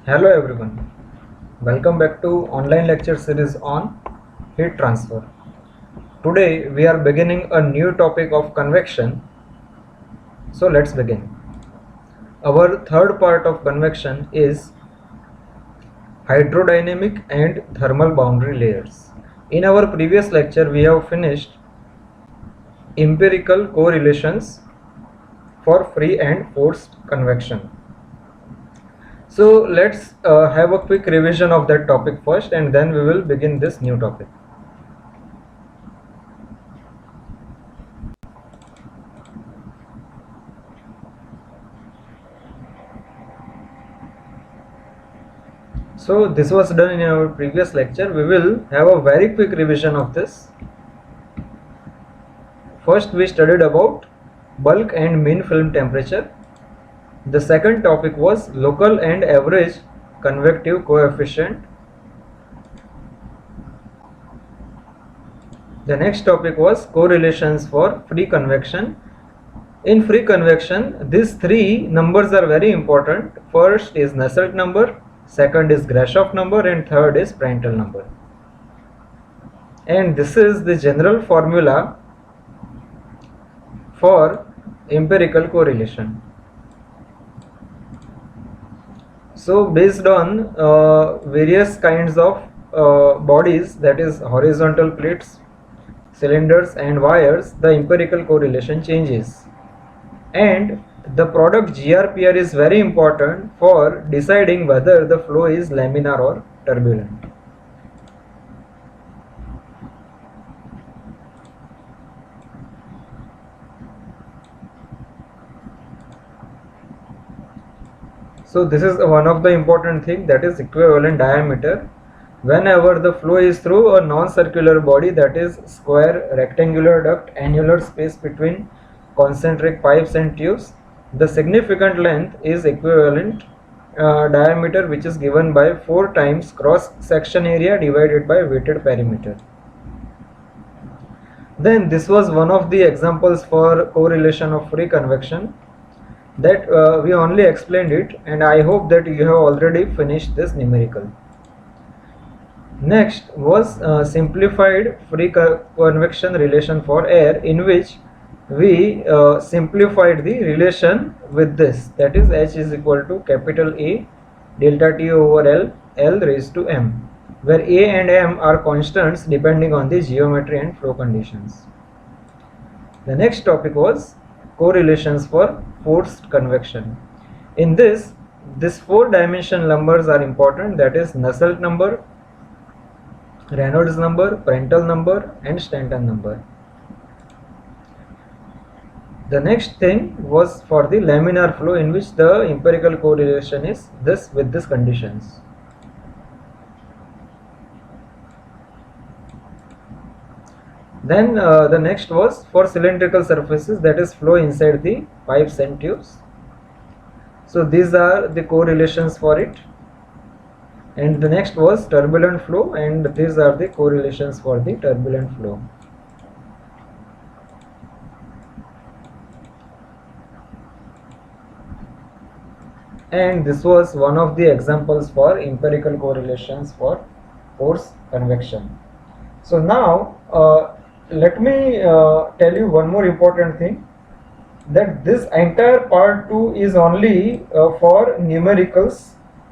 Hello everyone, welcome back to online lecture series on heat transfer. Today we are beginning a new topic of convection. So let's begin. Our third part of convection is hydrodynamic and thermal boundary layers. In our previous lecture we have finished empirical correlations for free and forced convection. So let's have a quick revision of that topic first and then we will begin this new topic. So this was done in our previous lecture. We will have a very quick revision of this. First we studied about bulk and mean film temperature. The second topic was local and average convective coefficient. The next topic was correlations for free convection. In free convection, these three numbers are very important. First is Nusselt number, second is Grashof number, and third is Prandtl number. And this is the general formula for empirical correlation. So based on various kinds of bodies, that is horizontal plates, cylinders and wires, the empirical correlation changes. And the product GRPR is very important for deciding whether the flow is laminar or turbulent. So this is one of the important thing, that is equivalent diameter. Whenever the flow is through a non-circular body, that is square, rectangular duct, annular space between concentric pipes and tubes, the significant length is equivalent diameter, which is given by 4 times cross section area divided by weighted perimeter. Then this was one of the examples for correlation of free convection, that we only explained it, and I hope that you have already finished this numerical. Next was simplified free convection relation for air, in which we simplified the relation with this, that is H is equal to capital A delta T over L raised to M, where A and M are constants depending on the geometry and flow conditions. The next topic was correlations for forced convection. In this 4-dimensional numbers are important, that is Nusselt number, Reynolds number, Prandtl number and Stanton number. The next thing was for the laminar flow, in which the empirical correlation is this with these conditions. Then the next was for cylindrical surfaces, that is flow inside the pipes and tubes. So these are the correlations for it. And the next was turbulent flow, and these are the correlations for the turbulent flow. And this was one of the examples for empirical correlations for force convection. So now let me tell you one more important thing, that this entire part 2 is only for numericals.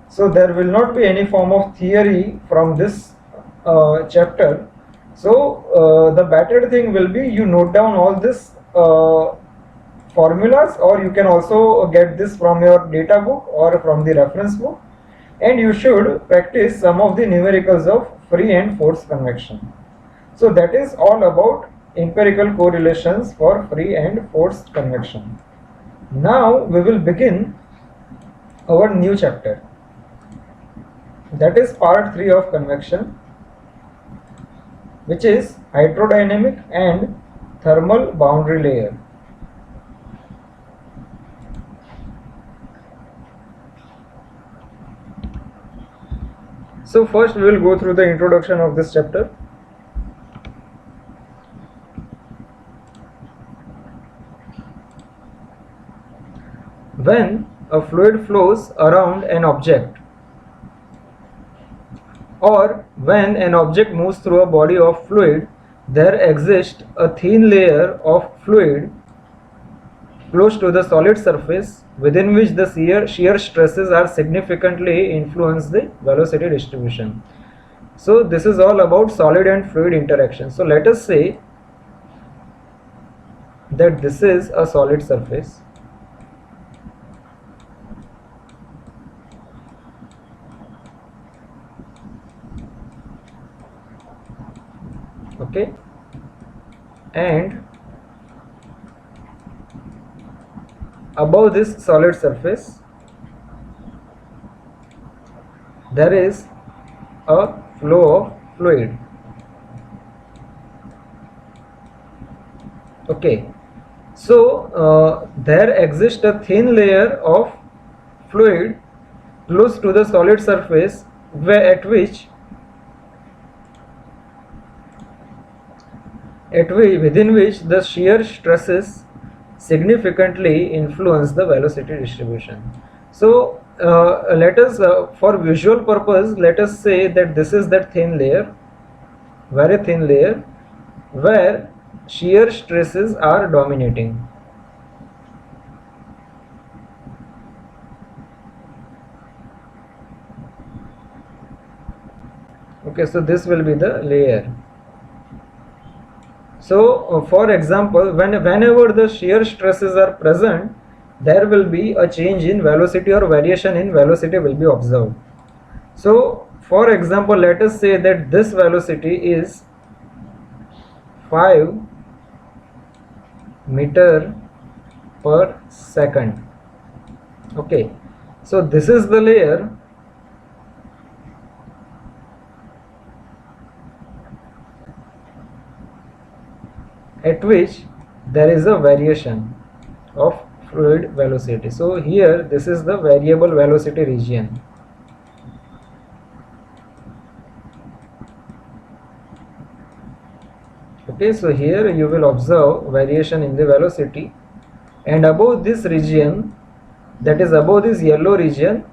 So there will not be any form of theory from this chapter. So the better thing will be you note down all this formulas, or you can also get this from your data book or from the reference book, and you should practice some of the numericals of free and forced convection. So that is all about empirical correlations for free and forced convection. Now we will begin our new chapter, that is part 3 of convection, which is hydrodynamic and thermal boundary layer. So first we will go through the introduction of this chapter. When a fluid flows around an object, or when an object moves through a body of fluid, there exists a thin layer of fluid close to the solid surface within which the shear stresses are significantly influence the velocity distribution. So this is all about solid and fluid interaction. So let us say that this is a solid surface. Okay, and above this solid surface there is a flow of fluid. Okay, so there exists a thin layer of fluid close to the solid surface within which the shear stresses significantly influence the velocity distribution. So let us for visual purpose, let us say that this is that thin layer, very thin layer, where shear stresses are dominating. Okay, so this will be the layer. So for example, whenever the shear stresses are present, there will be a change in velocity or variation in velocity will be observed. So for example, let us say that this velocity is 5 meter per second. Okay, so this is the layer at which there is a variation of fluid velocity. So here this is the variable velocity region. Okay, so here you will observe variation in the velocity, and above this region, that is above this yellow region,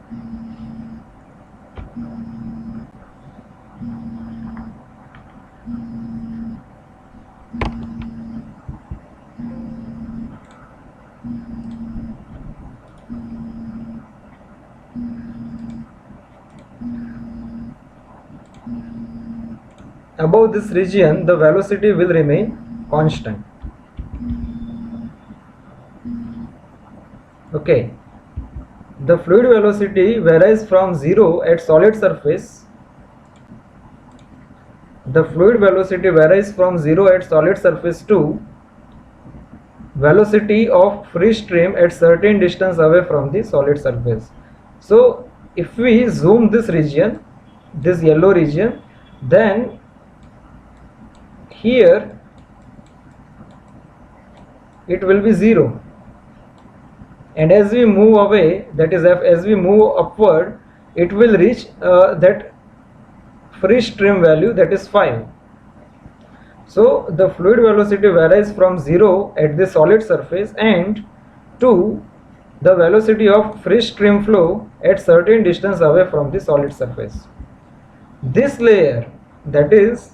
above this region the velocity will remain constant. Okay, the fluid velocity varies from 0 at solid surface. The fluid velocity varies from 0 at solid surface to velocity of free stream at certain distance away from the solid surface. So if we zoom this region, this yellow region, then here it will be 0, and as we move away, that is as we move upward, it will reach that free stream value, that is 5. So the fluid velocity varies from 0 at the solid surface and to the velocity of free stream flow at certain distance away from the solid surface. This layer, that is,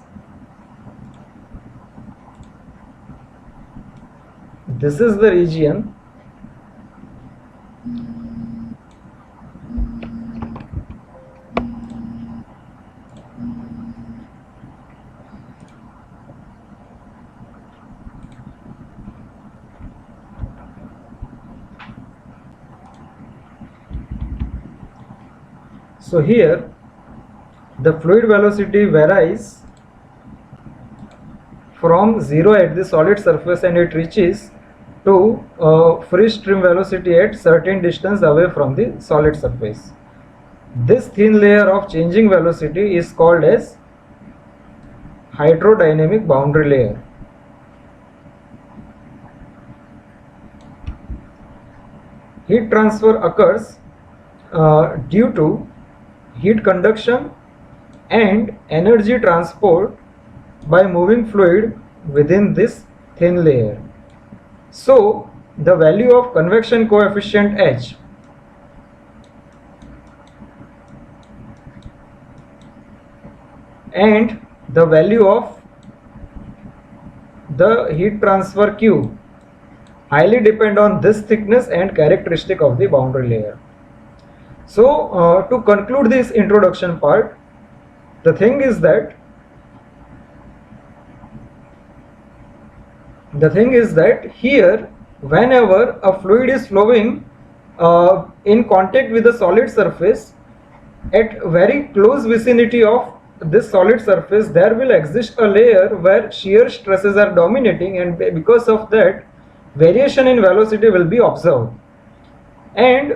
this is the region so here the fluid velocity varies from 0 at the solid surface and it reaches to free stream velocity at certain distance away from the solid surface. This thin layer of changing velocity is called as hydrodynamic boundary layer. Heat transfer occurs due to heat conduction and energy transport by moving fluid within this thin layer. So the value of convection coefficient H and the value of the heat transfer Q highly depend on this thickness and characteristic of the boundary layer. So to conclude this introduction part, the thing is that here whenever a fluid is flowing in contact with a solid surface, at very close vicinity of this solid surface there will exist a layer where shear stresses are dominating, and because of that variation in velocity will be observed. And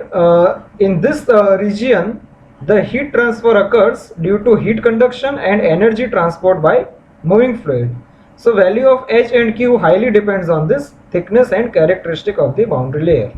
in this region the heat transfer occurs due to heat conduction and energy transport by moving fluid. So value of H and Q highly depends on this thickness and characteristic of the boundary layer.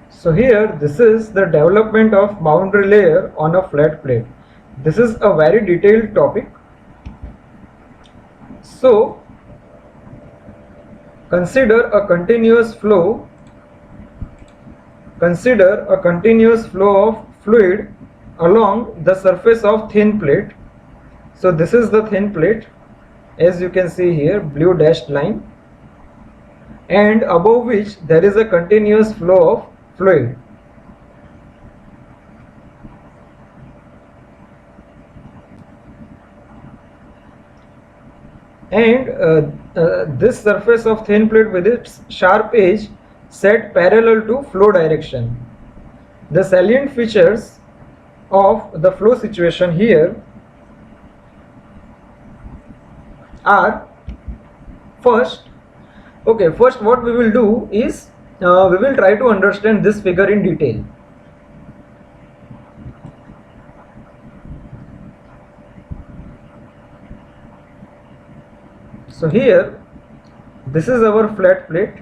So here this is the development of boundary layer on a flat plate. This is a very detailed topic. So consider a continuous flow of fluid along the surface of thin plate. So this is the thin plate, as you can see here, blue dashed line, and above which there is a continuous flow of fluid. And this surface of thin plate with its sharp edge set parallel to flow direction. The salient features of the flow situation here are first what we will do is we will try to understand this figure in detail. So here this is our flat plate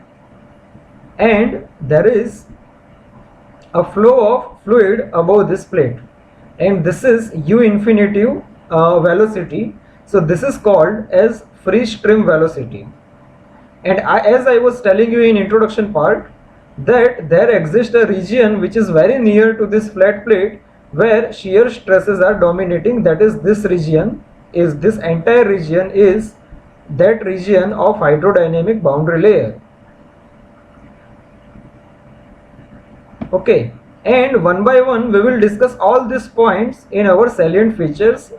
and there is a flow of fluid above this plate, and this is u infinitive velocity. So this is called as free stream velocity. And as I was telling you in introduction part, that there exists a region which is very near to this flat plate where shear stresses are dominating. That is, this entire region is that region of hydrodynamic boundary layer. Okay, and one by one we will discuss all these points in our salient features.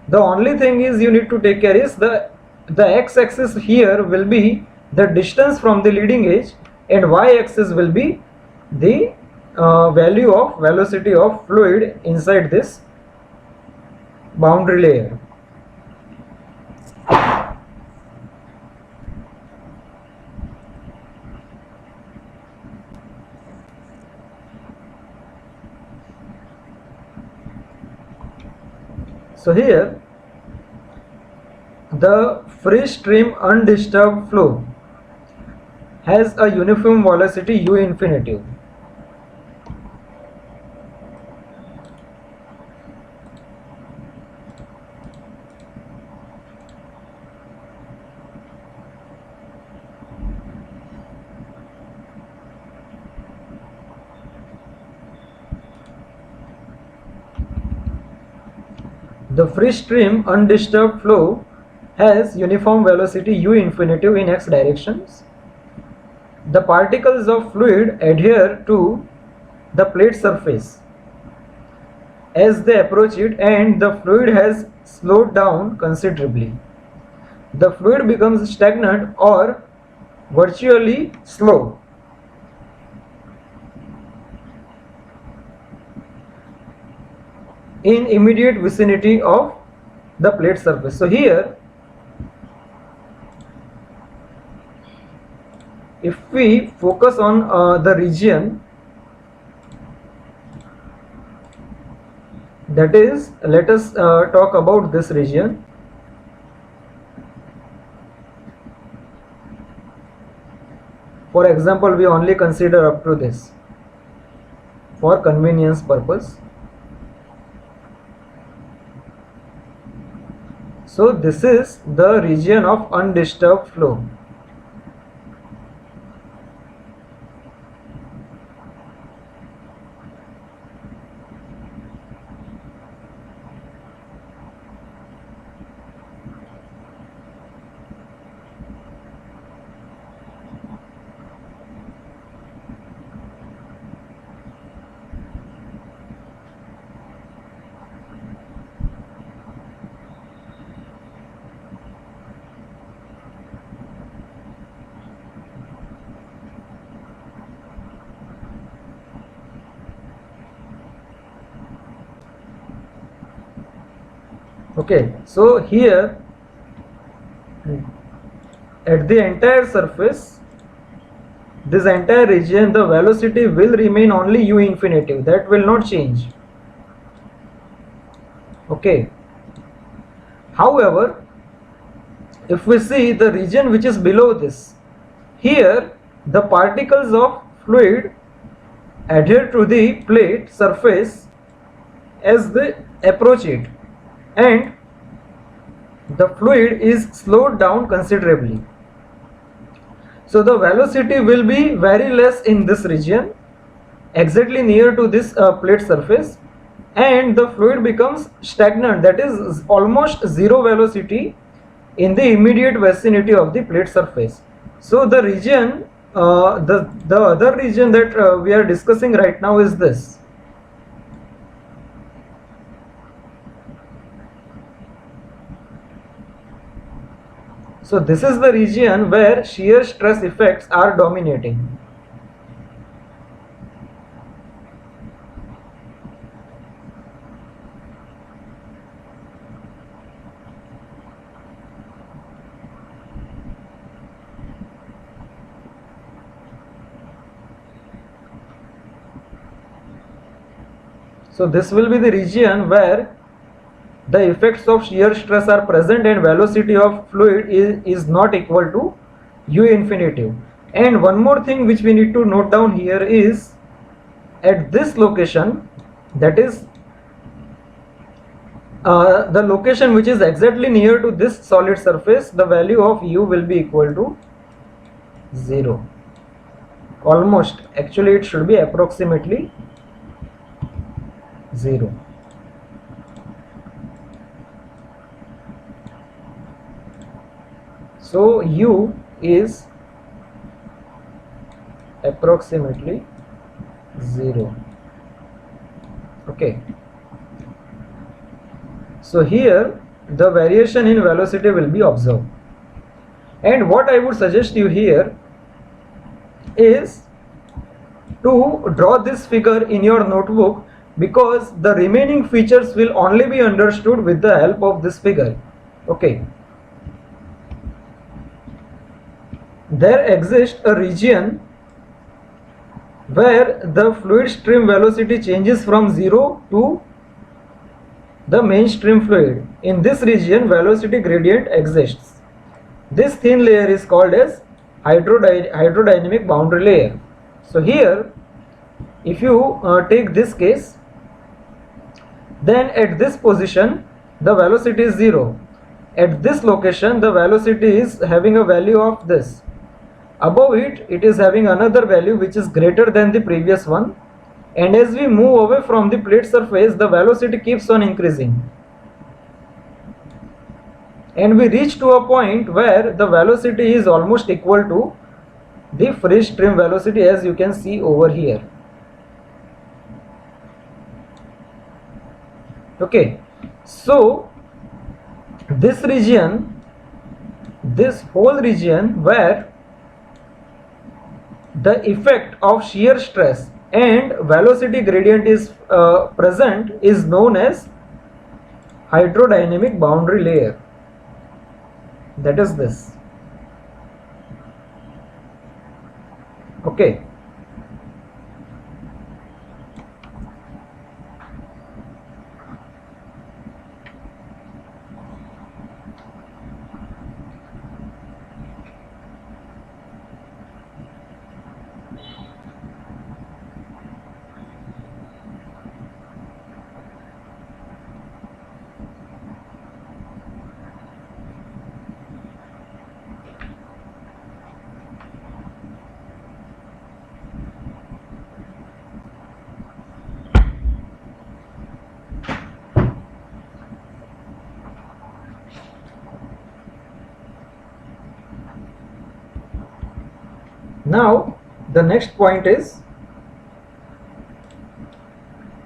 The only thing is you need to take care is the x-axis here will be the distance from the leading edge, and y-axis will be the value of velocity of fluid inside this boundary layer. So here the free stream undisturbed flow has a uniform velocity u infinitive. The free stream undisturbed flow has uniform velocity u infinitive in x directions. The particles of fluid adhere to the plate surface as they approach it, and the fluid has slowed down considerably. The fluid becomes stagnant or virtually slow. In immediate vicinity of the plate surface. So here if we focus on the region, that is, let us talk about this region. For example, we only consider up to this for convenience purpose. So this is the region of undisturbed flow. Okay, so here at the entire surface, this entire region, the velocity will remain only u infinitive, that will not change. Okay, however, if we see the region which is below this, here the particles of fluid adhere to the plate surface as they approach it, and the fluid is slowed down considerably. So the velocity will be very less in this region, exactly near to this plate surface, and the fluid becomes stagnant, that is almost zero velocity in the immediate vicinity of the plate surface. So the region, the other region that we are discussing right now is this. So this is the region where shear stress effects are dominating. So this will be the region where the effects of shear stress are present and velocity of fluid is not equal to u infinitive. And one more thing which we need to note down here is, at this location, that is the location which is exactly near to this solid surface, the value of u will be equal to 0. Almost, actually it should be approximately 0. So u is approximately 0. Okay. So here the variation in velocity will be observed. And what I would suggest you here is to draw this figure in your notebook, because the remaining features will only be understood with the help of this figure. Okay. There exists a region where the fluid stream velocity changes from 0 to the mainstream fluid. In this region, velocity gradient exists. This thin layer is called as hydrodynamic boundary layer. So here, if you take this case, then at this position the velocity is 0. At this location the velocity is having a value of this. Above it, it is having another value which is greater than the previous one, and as we move away from the plate surface, the velocity keeps on increasing, and we reach to a point where the velocity is almost equal to the free stream velocity, as you can see over here. Okay, so this region, this whole region where the effect of shear stress and velocity gradient is present is known as hydrodynamic boundary layer. That is this. Okay. Now the next point is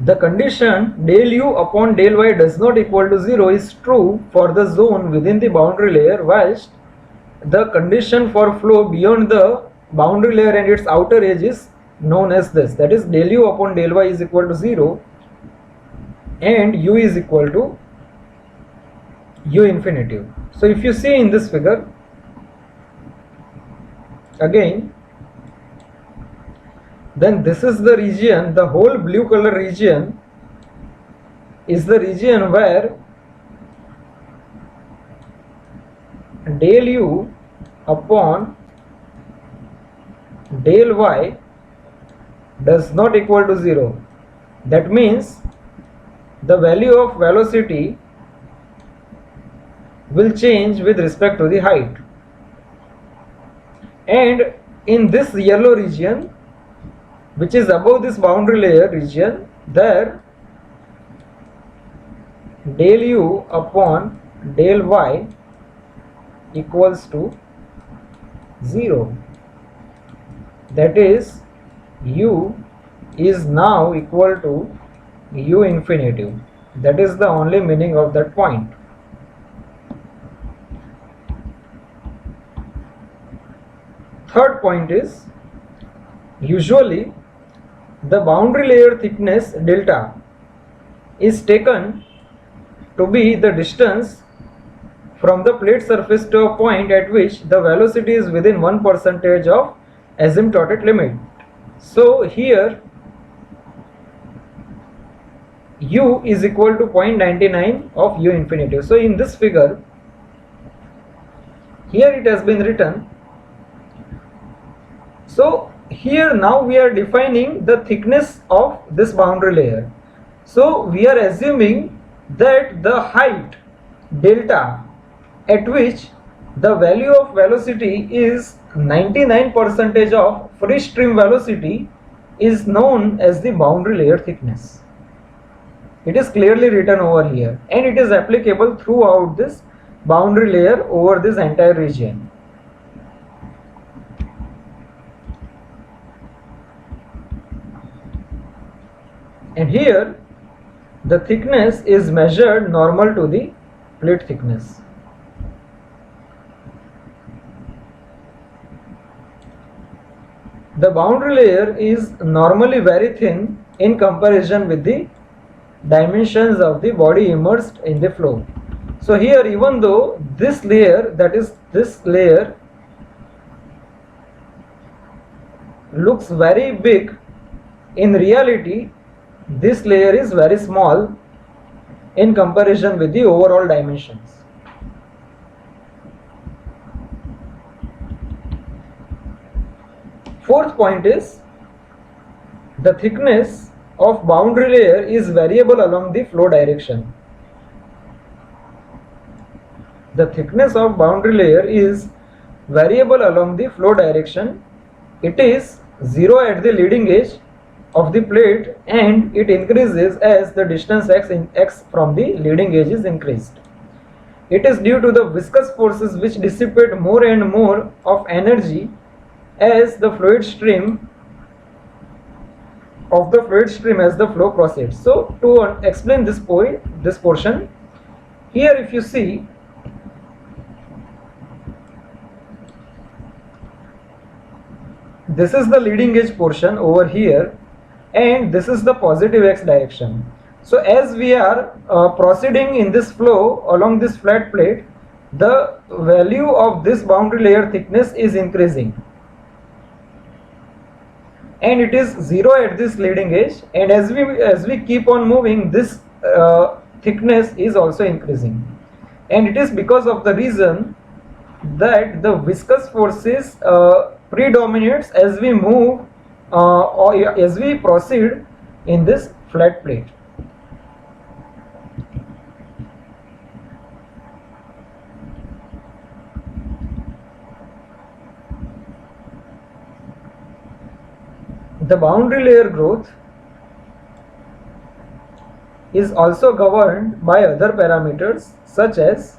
the condition del u upon del y does not equal to 0 is true for the zone within the boundary layer, whilst the condition for flow beyond the boundary layer and its outer edge is known as this, that is del u upon del y is equal to 0 and u is equal to u infinitive. So if you see in this figure again, then this is the region, the whole blue color region is the region where del u upon del y does not equal to 0. That means the value of velocity will change with respect to the height, and in this yellow region which is above this boundary layer region, there del u upon del y equals to 0. That is u is now equal to u infinitive. That is the only meaning of that point. Third point is, usually the boundary layer thickness delta is taken to be the distance from the plate surface to a point at which the velocity is within 1% of asymptotic limit. So here u is equal to 0.99 of u infinitive. So in this figure, here it has been written. So here now we are defining the thickness of this boundary layer. So we are assuming that the height delta at which the value of velocity is 99% of free stream velocity is known as the boundary layer thickness. It is clearly written over here, and it is applicable throughout this boundary layer over this entire region. And here the thickness is measured normal to the plate thickness. The boundary layer is normally very thin in comparison with the dimensions of the body immersed in the flow. So here, even though this layer, that is this layer, looks very big, in reality this layer is very small in comparison with the overall dimensions. Fourth point is, the thickness of boundary layer is variable along the flow direction. The thickness of boundary layer is variable along the flow direction. It is 0 at the leading edge of the plate, and it increases as the distance x from the leading edge is increased. It is due to the viscous forces which dissipate more and more of energy as the fluid stream as the flow proceeds. So to explain this portion, here if you see, this is the leading edge portion over here, and this is the positive x direction. So as we are proceeding in this flow along this flat plate, the value of this boundary layer thickness is increasing. and it is 0 at this leading edge, and as we keep on moving, this thickness is also increasing, and it is because of the reason that the viscous forces predominates as we move or as we proceed in this flat plate. The boundary layer growth is also governed by other parameters such as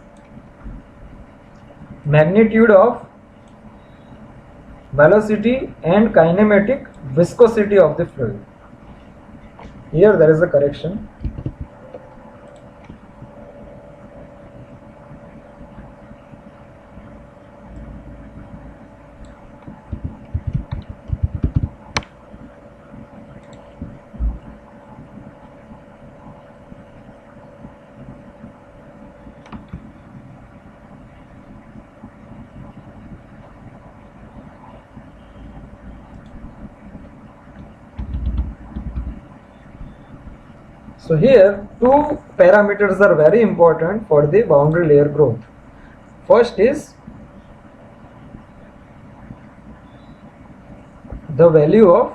magnitude of velocity and kinematic viscosity of the fluid. Here there is a correction. So here two parameters are very important for the boundary layer growth. First is the value of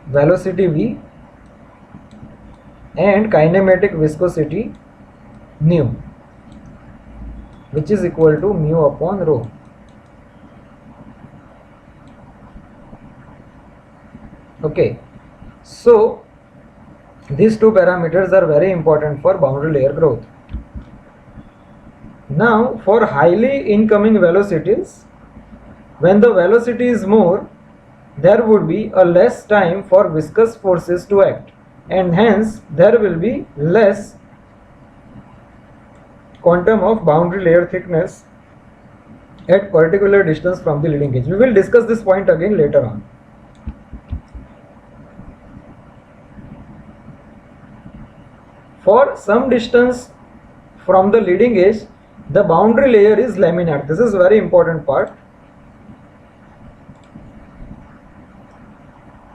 velocity v and kinematic viscosity nu, which is equal to mu upon rho. Okay. So these two parameters are very important for boundary layer growth. Now for highly incoming velocities, when the velocity is more, there would be a less time for viscous forces to act, and hence there will be less quantum of boundary layer thickness at particular distance from the leading edge. We will discuss this point again later on. For some distance from the leading edge, the boundary layer is laminar. This is very important part.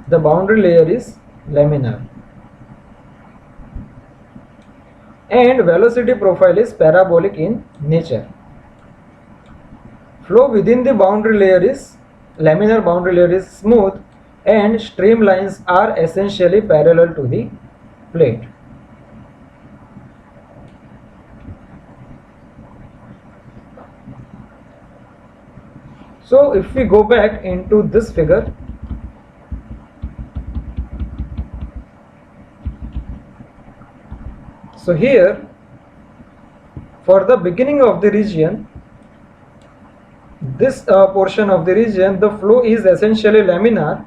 The boundary layer is laminar, and velocity profile is parabolic in nature. Flow within the boundary layer is laminar boundary layer is smooth, and streamlines are essentially parallel to the plate. So if we go back into this figure, so here for the beginning of the region, this portion of the region, the flow is essentially laminar,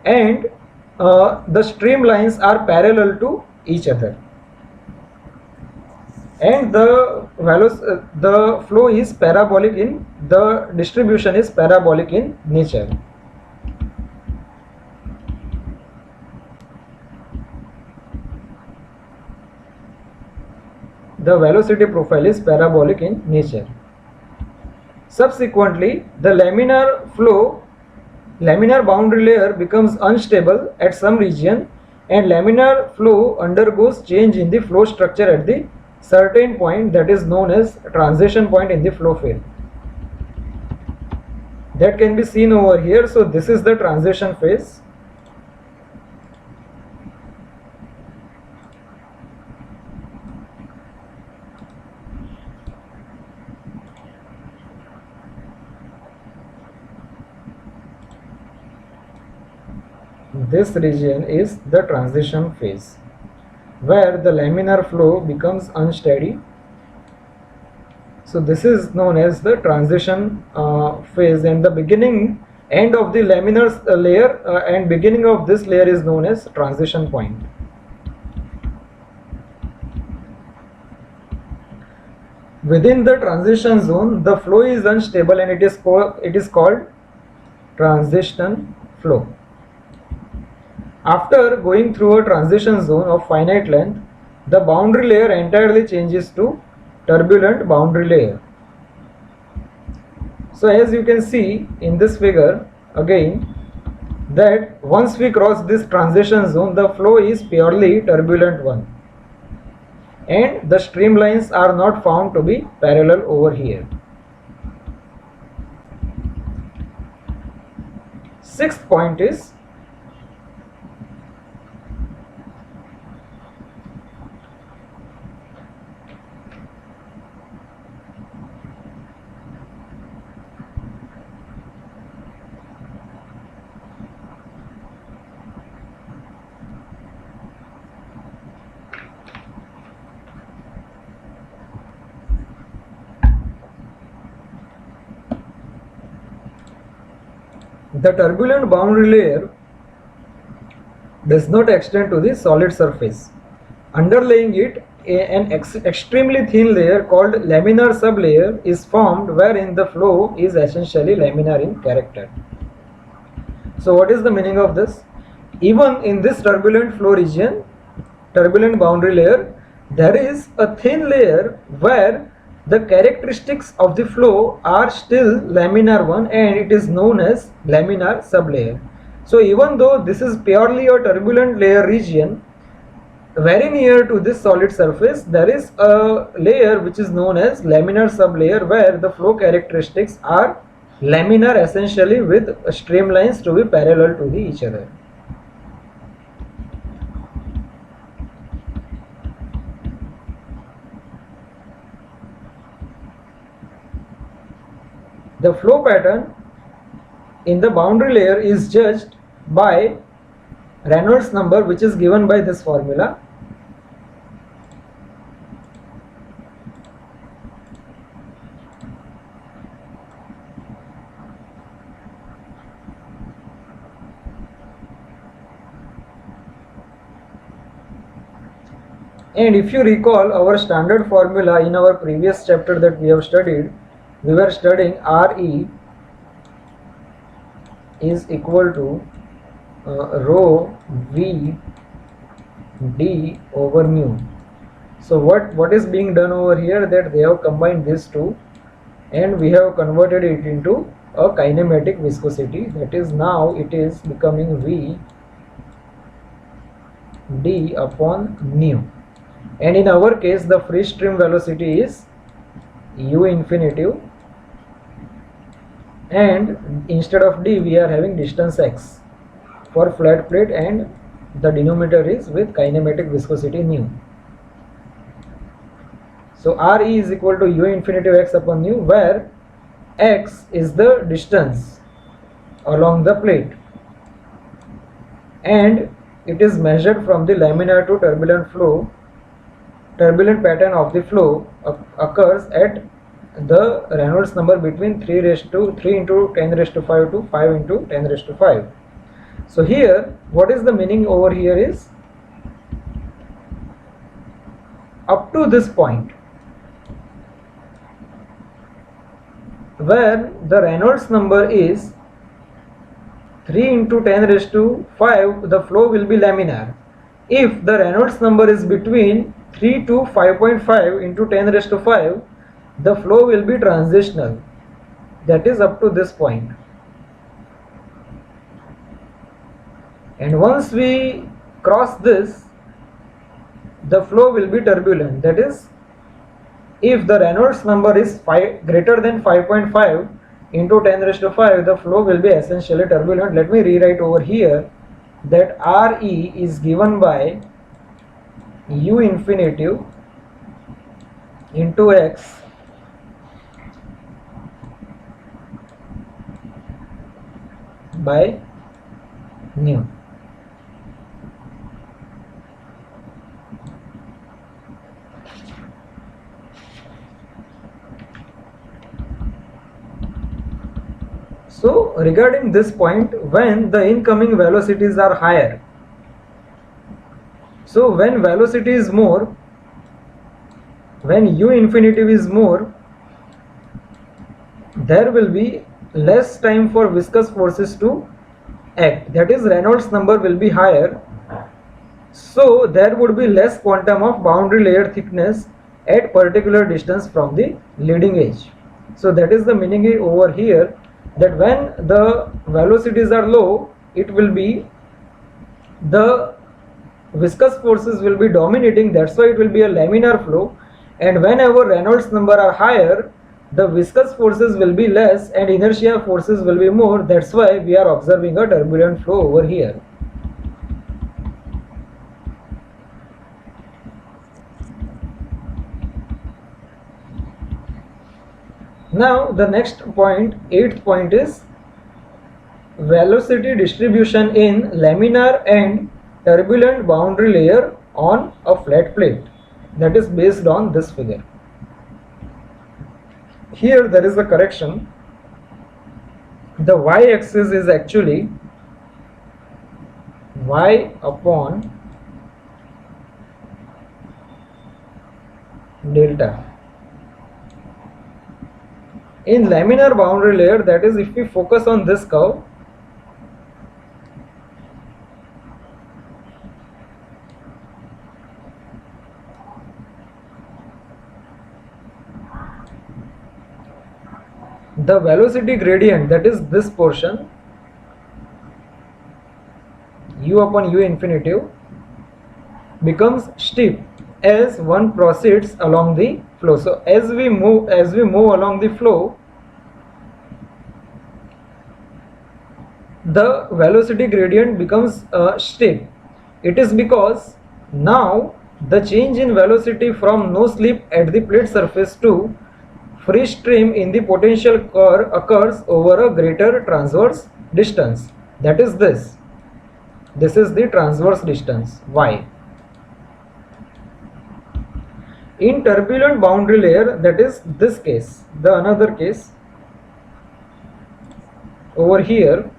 and the streamlines are parallel to each other, and the flow is parabolic in the distribution is parabolic in nature. The velocity profile is parabolic in nature. Subsequently, the laminar boundary layer becomes unstable at some region, and laminar flow undergoes change in the flow structure at the certain point that is known as transition point in the flow field. That can be seen over here. So this is the transition phase. This region is the transition phase, where the laminar flow becomes unsteady. So this is known as the transition phase, and the end of the laminar layer and beginning of this layer is known as transition point. Within the transition zone, the flow is unstable, and it is called transition flow. After going through a transition zone of finite length, the boundary layer entirely changes to turbulent boundary layer. So as you can see in this figure, again that once we cross this transition zone, the flow is purely turbulent one, and the streamlines are not found to be parallel over here. Sixth point is the turbulent boundary layer does not extend to the solid surface. Underlying it, an extremely thin layer called laminar sublayer is formed, wherein the flow is essentially laminar in character. So what is the meaning of this? Even in this turbulent flow region, turbulent boundary layer, there is a thin layer where the characteristics of the flow are still laminar one, and it is known as laminar sublayer. So even though this is purely a turbulent layer region, very near to this solid surface there is a layer which is known as laminar sublayer, where the flow characteristics are laminar essentially, with streamlines to be parallel to each other. The flow pattern in the boundary layer is judged by Reynolds number, which is given by this formula. And if you recall our standard formula in our previous chapter that we have studied, we were studying Re is equal to rho V d over mu. So what is being done over here, that they have combined these two and we have converted it into a kinematic viscosity, that is now it is becoming V d upon nu, and in our case the free stream velocity is u infinitive, and instead of d we are having distance x for flat plate, and the denominator is with kinematic viscosity nu. So Re is equal to u infinitive x upon nu, where x is the distance along the plate and it is measured from the laminar to turbulent flow. Turbulent pattern of the flow occurs at the Reynolds number between 3 into 10 raised to 5 to 5 into 10 raised to 5. So here what is the meaning over here is, up to this point where the Reynolds number is 3 into 10 raised to 5, the flow will be laminar. If the Reynolds number is between 3 to 5.5 into 10 raised to 5, the flow will be transitional. That is up to this point. And once we cross this, the flow will be turbulent. That is, if the Reynolds number is greater than 5.5 into 10 raised to 5, the flow will be essentially turbulent. Let me rewrite over here that Re is given by u infinitive into x by nu. So regarding this point, when the incoming velocities are higher, so when velocity is more, when u infinitive is more, there will be less time for viscous forces to act. That is, Reynolds number will be higher, so there would be less quantum of boundary layer thickness at particular distance from the leading edge. So that is the meaning over here, that when the velocities are low, it will be the viscous forces will be dominating, that's why it will be a laminar flow. And whenever Reynolds number are higher, the viscous forces will be less and inertia forces will be more, that's why we are observing a turbulent flow over here. Now the next point, 8th point, is velocity distribution in laminar and turbulent boundary layer on a flat plate, that is based on this figure. Here there is a correction. The y-axis is actually y upon delta. In laminar boundary layer, that is, if we focus on this curve, the velocity gradient, that is this portion, u upon u infinitive, becomes steep as one proceeds along the flow. So as we move along the flow, the velocity gradient becomes steep. It is because now the change in velocity from no slip at the plate surface to free stream in the potential curve occurs over a greater transverse distance, that is this. This is the transverse distance y. In turbulent boundary layer, that is this case, the another case over here,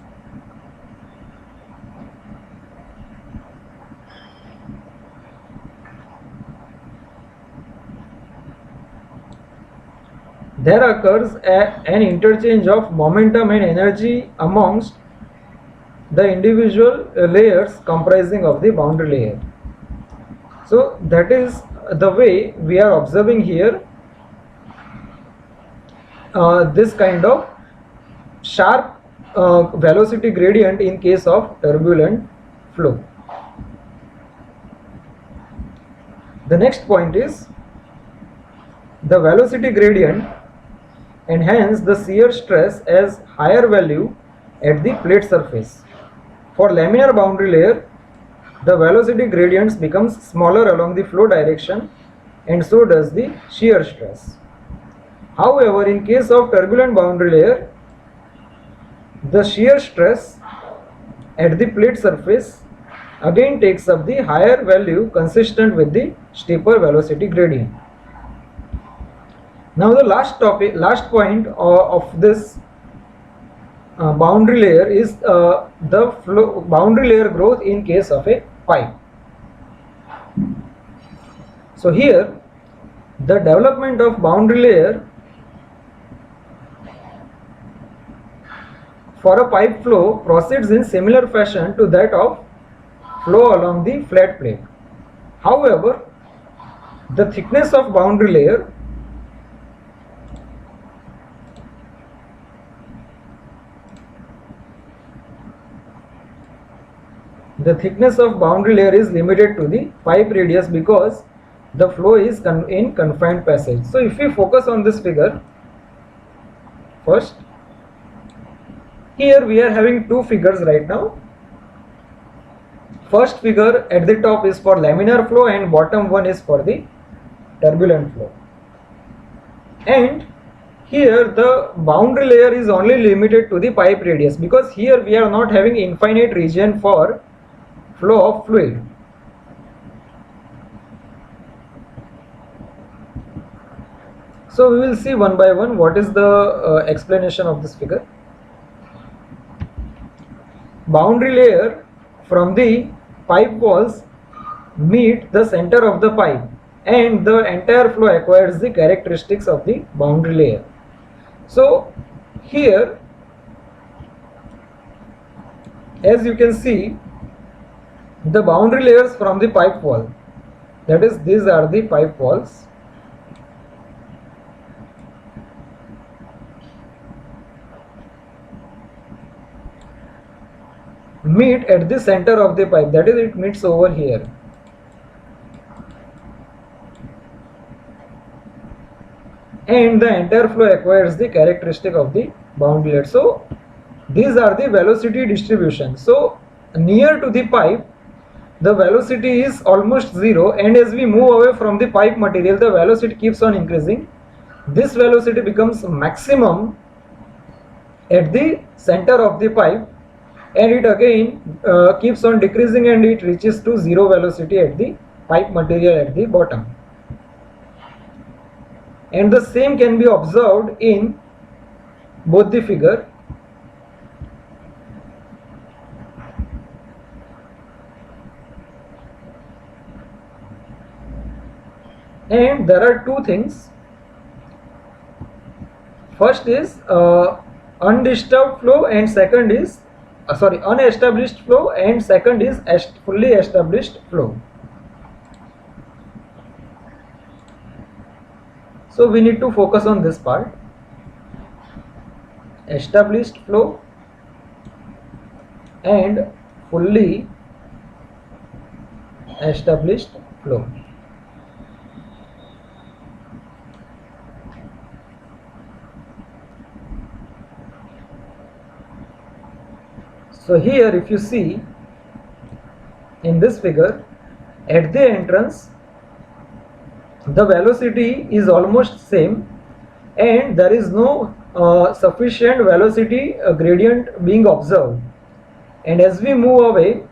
there occurs an interchange of momentum and energy amongst the individual layers comprising of the boundary layer. So that is the way we are observing here this kind of sharp velocity gradient in case of turbulent flow. The next point is the velocity gradient and hence the shear stress as higher value at the plate surface. For laminar boundary layer, the velocity gradients becomes smaller along the flow direction and so does the shear stress. However, in case of turbulent boundary layer, the shear stress at the plate surface again takes up the higher value consistent with the steeper velocity gradient. Now the last point of this boundary layer is the boundary layer growth in case of a pipe. So here the development of boundary layer for a pipe flow proceeds in similar fashion to that of flow along the flat plate. However, the thickness of boundary layer is limited to the pipe radius because the flow is in confined passage. So if we focus on this figure first, here we are having two figures right now. First figure at the top is for laminar flow and bottom one is for the turbulent flow. And here the boundary layer is only limited to the pipe radius because here we are not having infinite region for flow of fluid. So we will see one by one what is the explanation of this figure. Boundary layer from the pipe walls meet the center of the pipe and the entire flow acquires the characteristics of the boundary layer. So here, as you can see, the boundary layers from the pipe wall, that is, these are the pipe walls, meet at the center of the pipe, that is it meets over here. And the entire flow acquires the characteristic of the boundary layer. So these are the velocity distribution. So near to the pipe the velocity is almost zero, and as we move away from the pipe material the velocity keeps on increasing. This velocity becomes maximum at the center of the pipe, and it again keeps on decreasing and it reaches to zero velocity at the pipe material at the bottom. And the same can be observed in both the figure. And there are two things. First is undisturbed flow, and second is unestablished flow, and second is fully established flow. So we need to focus on this part, established flow and fully established flow. So here if you see in this figure, at the entrance the velocity is almost same, and there is no sufficient velocity gradient being observed, and as we move away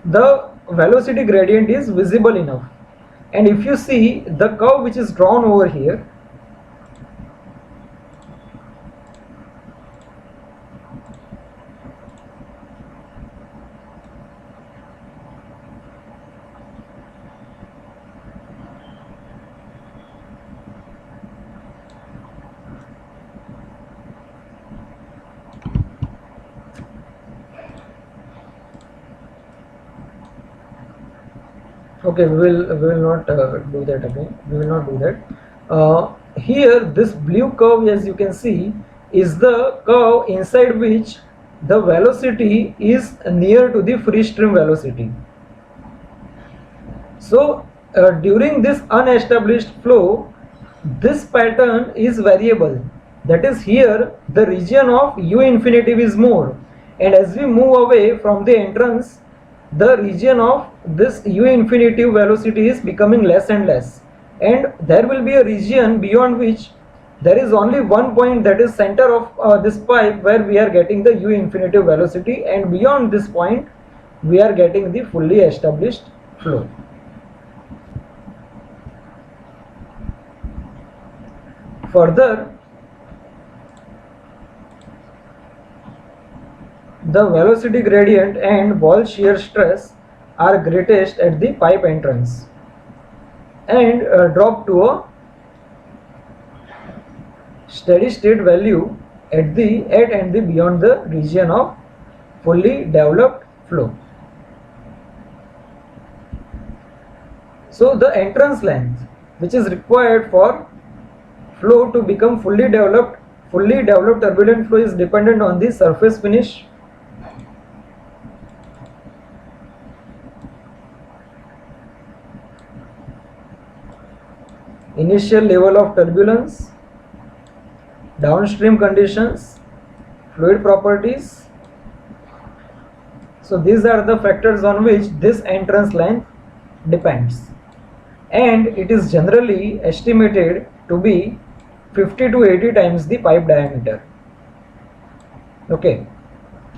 the velocity gradient is visible enough. And if you see the curve which is drawn over here, okay, we will not do that again. We will not do that. Here this blue curve, as you can see, is the curve inside which the velocity is near to the free stream velocity. So during this unestablished flow this pattern is variable, that is here the region of u infinitive is more, and as we move away from the entrance the region of this u infinitive velocity is becoming less and less, and there will be a region beyond which there is only one point, that is center of this pipe, where we are getting the u infinitive velocity, and beyond this point we are getting the fully established flow. Further, the velocity gradient and wall shear stress are greatest at the pipe entrance and drop to a steady state value at and the beyond the region of fully developed flow. So the entrance length which is required for flow to become fully developed turbulent flow is dependent on the surface finish, initial level of turbulence, downstream conditions, fluid properties. So these are the factors on which this entrance length depends, and it is generally estimated to be 50 to 80 times the pipe diameter. Okay,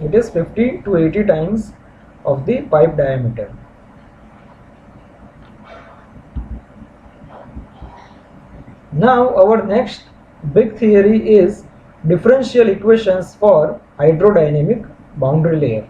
it is 50 to 80 times of the pipe diameter. Now our next big theory is differential equations for hydrodynamic boundary layer.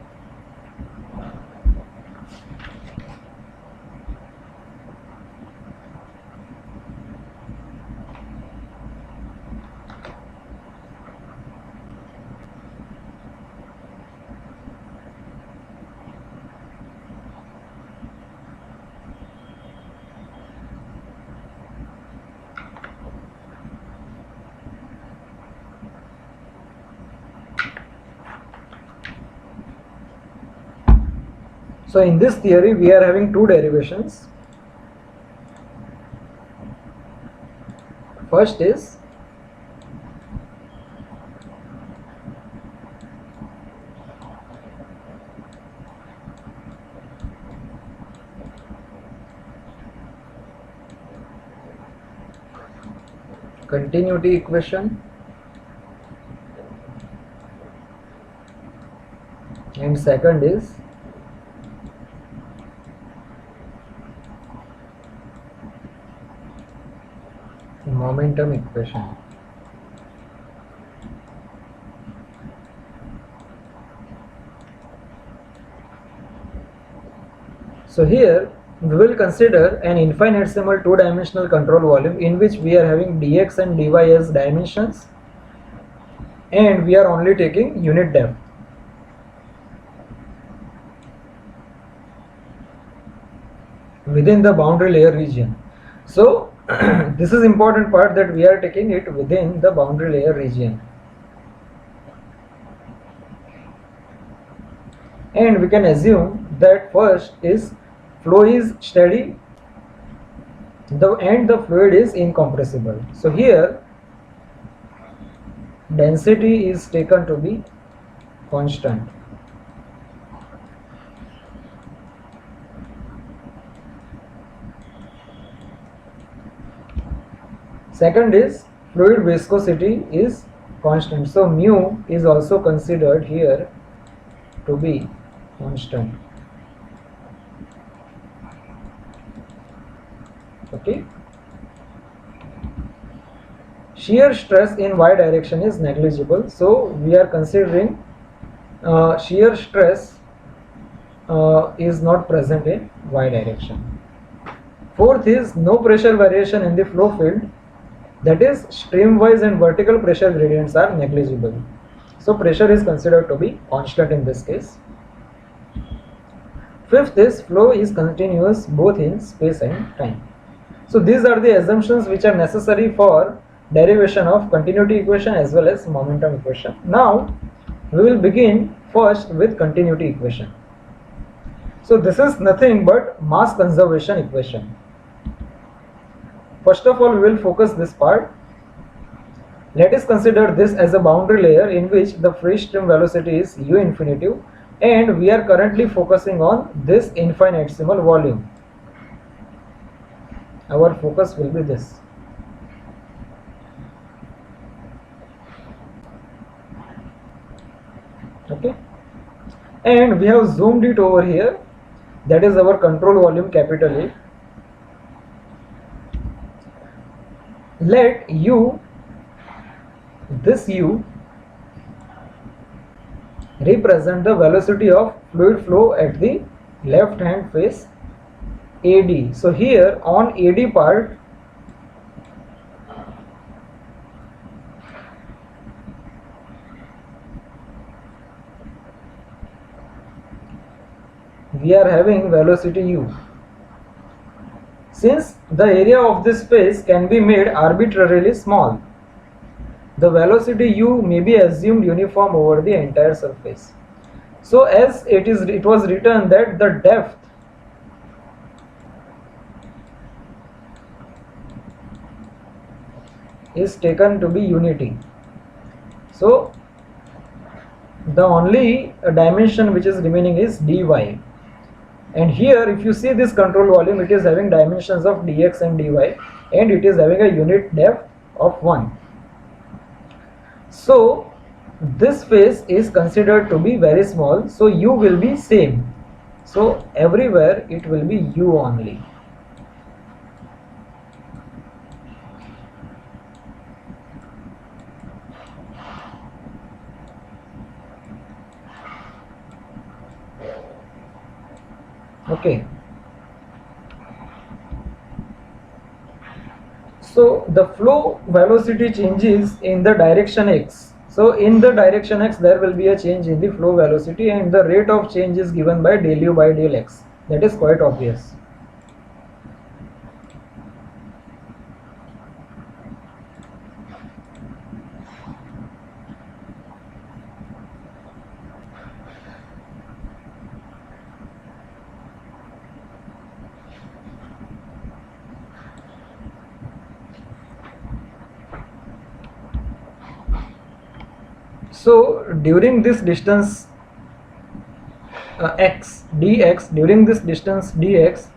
So in this theory we are having two derivations. First is continuity equation, and second is momentum equation. So here we will consider an infinitesimal two-dimensional control volume in which we are having dx and dy as dimensions, and we are only taking unit depth. Within the boundary layer region. So this is important part, that we are taking it within the boundary layer region. And we can assume that first is flow is steady and the fluid is incompressible. So here density is taken to be constant. Second is fluid viscosity is constant. So mu is also considered here to be constant. Okay. Shear stress in y direction is negligible. So we are considering shear stress is not present in y direction. Fourth is no pressure variation in the flow field, that is streamwise and vertical pressure gradients are negligible. So pressure is considered to be constant in this case. Fifth is flow is continuous both in space and time. So these are the assumptions which are necessary for derivation of continuity equation as well as momentum equation. Now we will begin first with continuity equation. So this is nothing but mass conservation equation. First of all, we will focus this part. Let us consider this as a boundary layer in which the free stream velocity is u infinitive, and we are currently focusing on this infinitesimal volume. Our focus will be this. Okay, and we have zoomed it over here. That is our control volume, capital A. Let u, this u, represent the velocity of fluid flow at the left hand face AD. So here on AD part, we are having velocity u. Since the area of this space can be made arbitrarily small, the velocity u may be assumed uniform over the entire surface. So as it was written that the depth is taken to be unity. So the only dimension which is remaining is dy. And here if you see this control volume, it is having dimensions of dx and dy, and it is having a unit depth of 1. So this face is considered to be very small, so u will be same. So everywhere it will be u only. Okay. So the flow velocity changes in the direction x. So in the direction x there will be a change in the flow velocity, and the rate of change is given by del u by del x. That is quite obvious. So during this distance x dx, during this distance dx,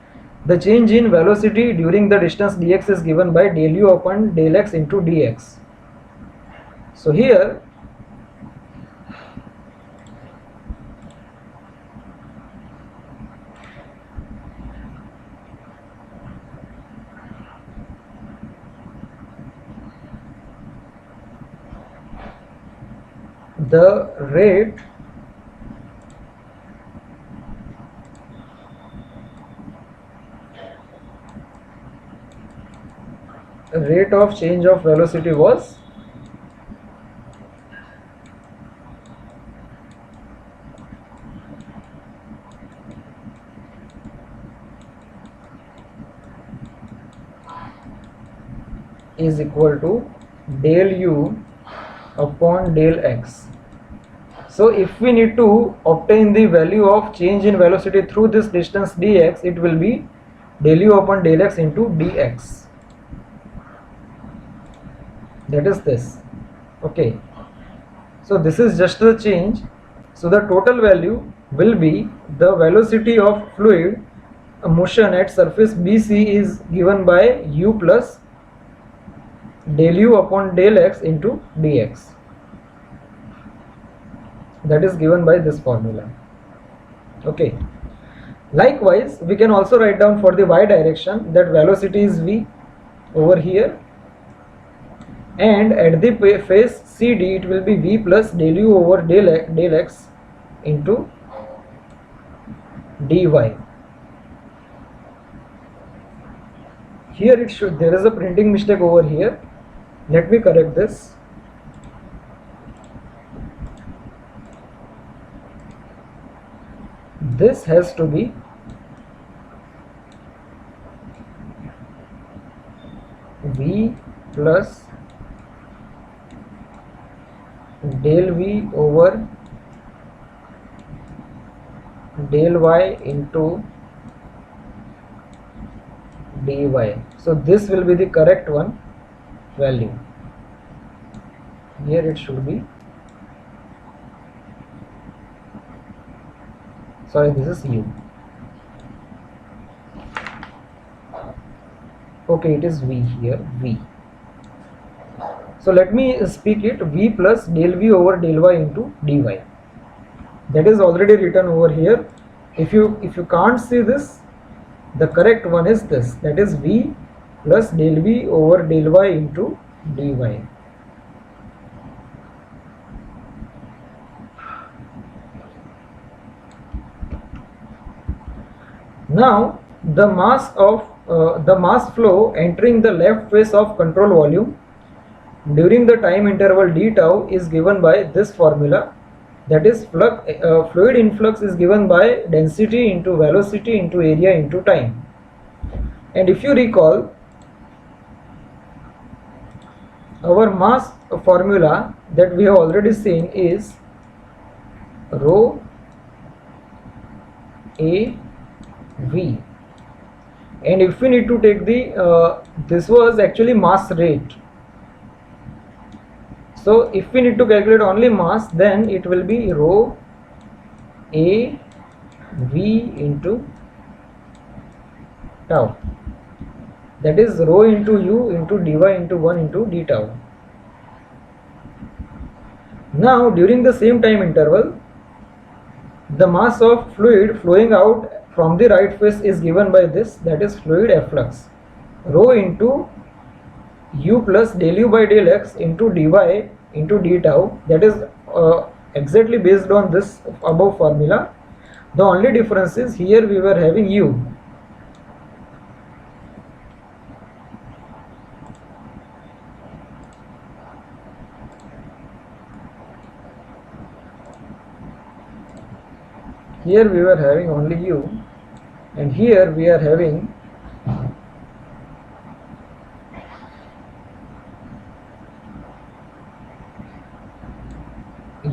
the change in velocity during the distance dx is given by del u upon del x into dx. So here the rate of change of velocity was is equal to del u upon del x. So if we need to obtain the value of change in velocity through this distance dx, it will be del u upon del x into dx. That is this. Okay, so this is just the change. So the total value will be the velocity of fluid motion at surface BC is given by u plus del u upon del x into dx. That is given by this formula. Okay, likewise we can also write down for the y direction that velocity is v over here, and at the face CD it will be v plus del u over del x into dy. Here it should, there is a printing mistake over here. Let me correct this. This has to be v plus del v over del y into dy. So this will be the correct one value. Here it should be, sorry, this is u. Okay, it is v here, v. So let me speak it, v plus del v over del y into dy. That is already written over here. If you can't see this, the correct one is this, that is v plus del v over del y into dy. Now the mass flow entering the left face of control volume during the time interval d tau is given by this formula, that is fluid influx is given by density into velocity into area into time. And if you recall, our mass formula that we have already seen is rho a v, and if we need to take the this was actually mass rate. So if we need to calculate only mass, then it will be rho a v into tau, that is rho into u into dy into 1 into d tau. Now during the same time interval, the mass of fluid flowing out from the right face is given by this, that is fluid efflux, rho into u plus del u by del x into dy into d tau. That is exactly based on this above formula. The only difference is here we were having u. Here we were having only u, and here we are having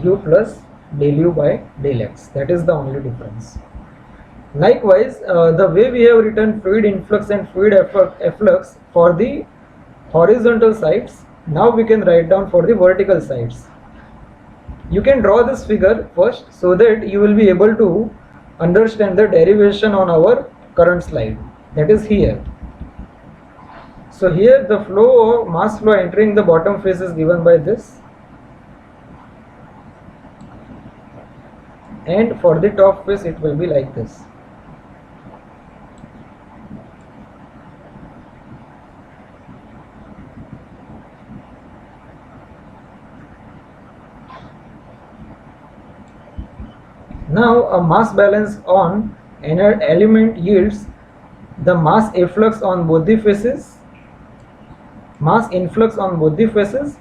u plus del u by del x. That is the only difference. Likewise, the way we have written fluid influx and fluid efflux for the horizontal sides, now we can write down for the vertical sides. You can draw this figure first so that you will be able to understand the derivation on our current slide, that is here. So here the flow, mass flow entering the bottom face is given by this, and for the top face it will be like this. Now a mass balance on an element yields the mass efflux on both the faces. Mass influx on both the faces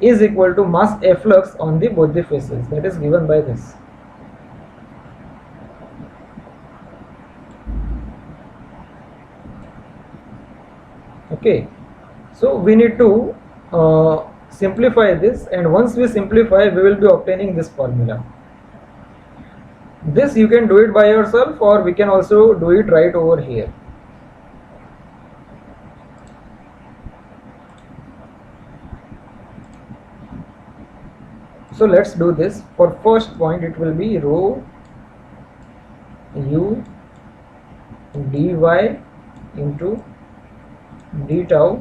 is equal to mass efflux on the both the faces, that is given by this. Okay, so we need to simplify this, and once we simplify we will be obtaining this formula. This you can do it by yourself, or we can also do it right over here. So let's do this. For first point it will be rho u dy into d tau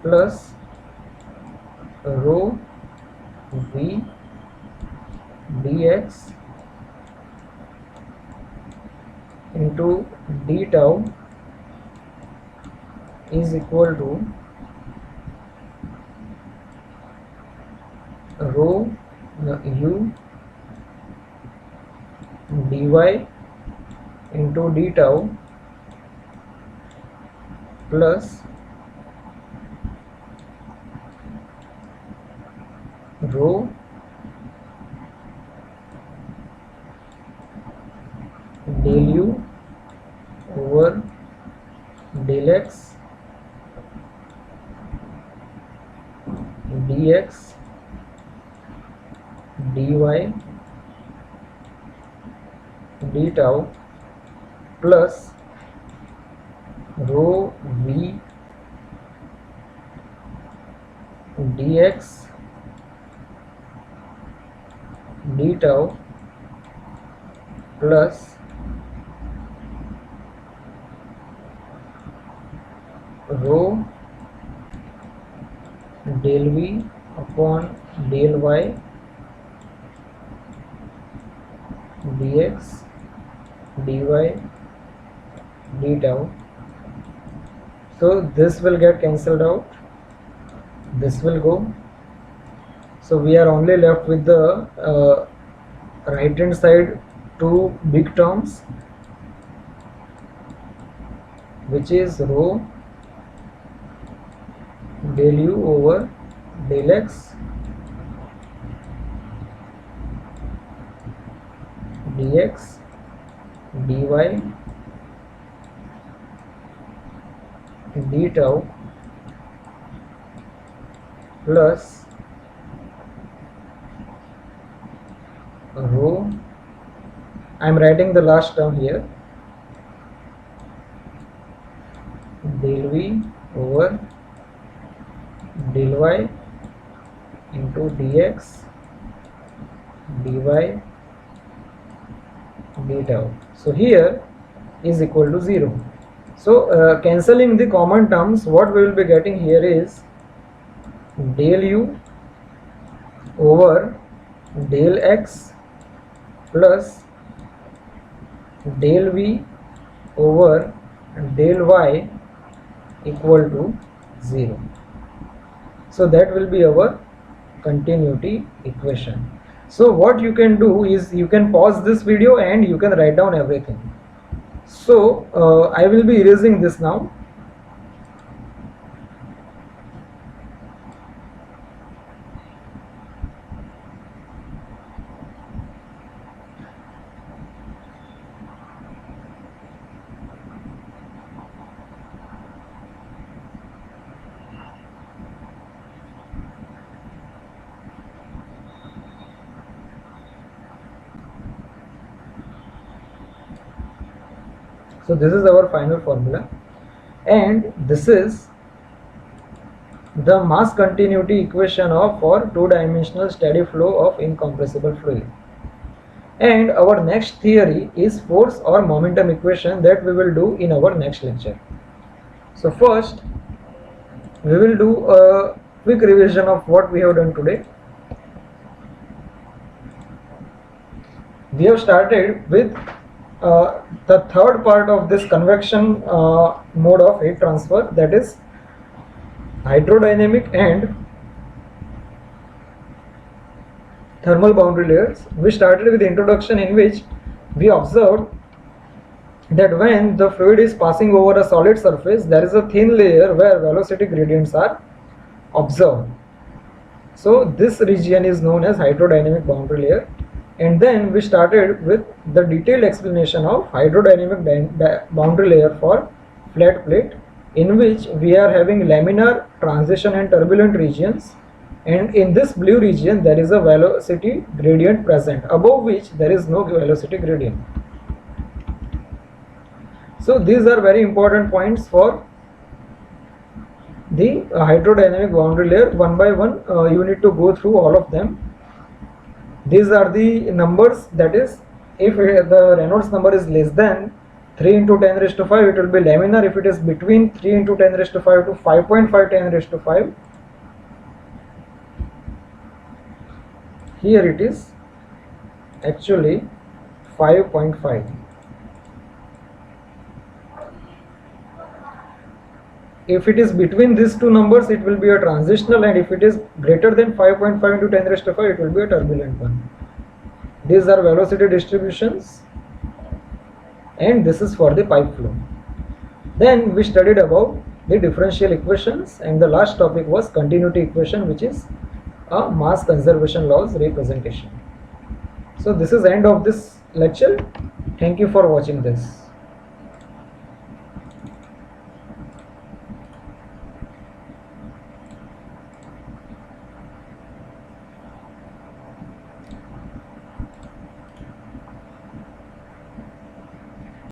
plus rho v dx into d tau is equal to rho u dy into d tau plus rho del u over del x dx dy d tau plus rho v dx d tau plus rho del v upon del y dx dy d tau. So this will get cancelled out, this will go, so we are only left with the right hand side two big terms, which is rho del u over del x dx dy d tau plus rho, I am writing the last term here, del v over del y into dx dy d tau. So here is equal to 0. So cancelling the common terms, what we will be getting here is del u over del x plus del v over del y equal to 0. So that will be our continuity equation. So what you can do is you can pause this video and you can write down everything. So I will be erasing this now. So this is our final formula, and this is the mass continuity equation of for two-dimensional steady flow of incompressible fluid. And our next theory is force or momentum equation that we will do in our next lecture. So first we will do a quick revision of what we have done today. We have started with the third part of this convection mode of heat transfer, that is hydrodynamic and thermal boundary layers. We started with the introduction in which we observed that when the fluid is passing over a solid surface, there is a thin layer where velocity gradients are observed. So this region is known as hydrodynamic boundary layer. And then we started with the detailed explanation of hydrodynamic boundary layer for flat plate, in which we are having laminar, transition and turbulent regions, and in this blue region there is a velocity gradient present, above which there is no velocity gradient. So these are very important points for the hydrodynamic boundary layer. One by one you need to go through all of them. These are the numbers, that is, if the Reynolds number is less than 3 into 10 raised to 5, it will be laminar. If it is between 3 into 10 raised to 5 to 5.5 10 raised to 5, here it is actually 5.5. If it is between these two numbers, it will be a transitional, and if it is greater than 5.5 into 10 raised to 5, it will be a turbulent one. These are velocity distributions, and this is for the pipe flow. Then we studied about the differential equations, and the last topic was continuity equation, which is a mass conservation laws representation. So this is end of this lecture. Thank you for watching this.